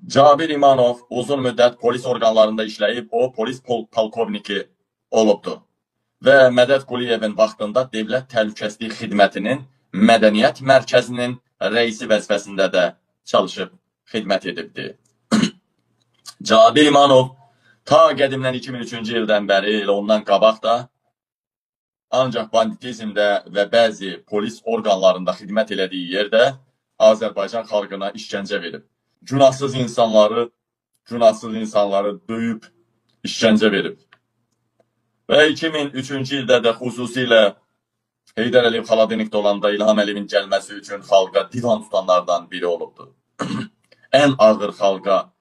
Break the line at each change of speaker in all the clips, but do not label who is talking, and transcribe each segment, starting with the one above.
Cabir İmanov uzun müddət polis orqanlarında işləyib, o polis polkovniki olubdu və Mədəd Quliyevin vaxtında Dövlət Təhlükəsizlik Xidmətinin Mədəniyyət Mərkəzinin rəisi vəzifəsində də çalışıb xidmət edibdi. Cabir İmanov ta qədimdən 2003-cü ildən bəri, elə ondan qabaq da ancaq banditizmdə və bəzi polis orqanlarında xidmət elədiyi yerdə Azərbaycan xalqına işgəncə verib. Günahsız insanları döyüb, işgəncə verib. Və 2003-cü ildə də xüsusilə Heydər Əliyev xaladenikdə olanda İlham Əliyevin gəlməsi üçün xalqa divan tutanlardan biri olubdu. Ən ağır xalqa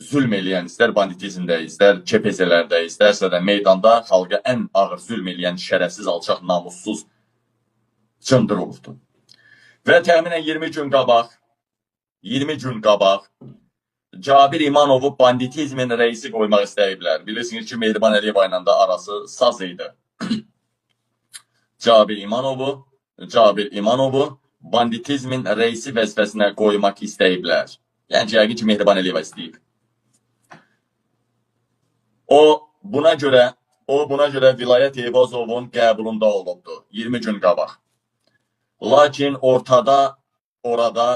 zülm eləyən, istər banditizmdə, istər KPZ-lərdə, istərsə də meydanda xalqa ən ağır zülm eləyən şərəfsiz, alçaq, namussuz cındır olubdu. Və təxminən 20 gün qabaq Cabir İmanovu banditizmin rəisi qoymaq istəyiblər. Bilirsiniz ki, Mehriban Əliyeva ilə də arası saz idi. Cabir İmanovu banditizmin rəisi vəzifəsinə qoymaq istəyiblər. Yəni, yəqin ki, Mehriban Əliyeva istəyib. O buna görə Vilayət Eyvazovun qəbulunda olubdu 20 gün qabaq. Lakin orada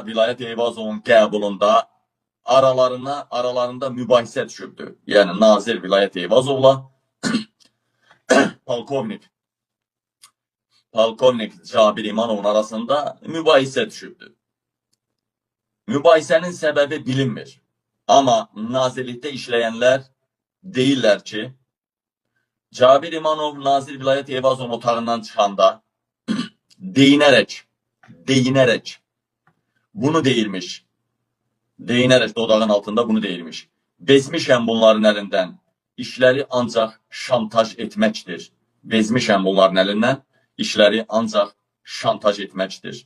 Vilayət Eyvazovun qəbulunda aralarında mübahisə düşübdü. Yəni, Nazir Vilayət Eyvazovla polkovnik Cabir İmanovun arasında mübahisə düşübdü. Mübahisənin səbəbi bilinmir. Amma nazirlikdə işləyənlər deyirlər ki, Cabir İmanov Nazir Vilayət Eyvazovun otağından çıxanda deyinərək bunu deyirmiş. Deyinərək dodağın altında bunu deyirmiş. Bezmişəm bunların əlindən, işləri ancaq şantaj etməkdir. Bezmişəm bunların əlindən, işləri ancaq şantaj etməkdir.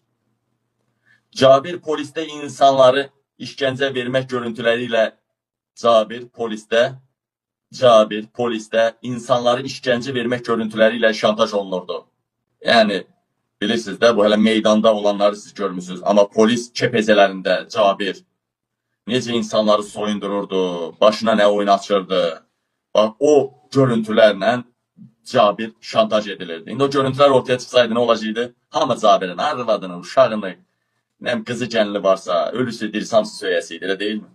Cabir polisdə insanları işgəncə vermək görüntüləri ilə Cabir polisdə insanları işgəncə vermək görüntüləri ilə şantaj olunurdu. Yəni, bilirsiniz də, bu hələ meydanda olanları siz görmüsünüz. Amma polis KPZ-lərində Cabir necə insanları soyundururdu, başına nə oyun açırdı. Bax, o görüntülərlə Cabir şantaj edilirdi. İndi o görüntülər ortaya çıxsaydı nə olacaqdı? Hamı Cabirin arvadını, uşağını, qızı gəlini varsa, ölüsü, dirsamsı söyəsiydi, elə deyilmi?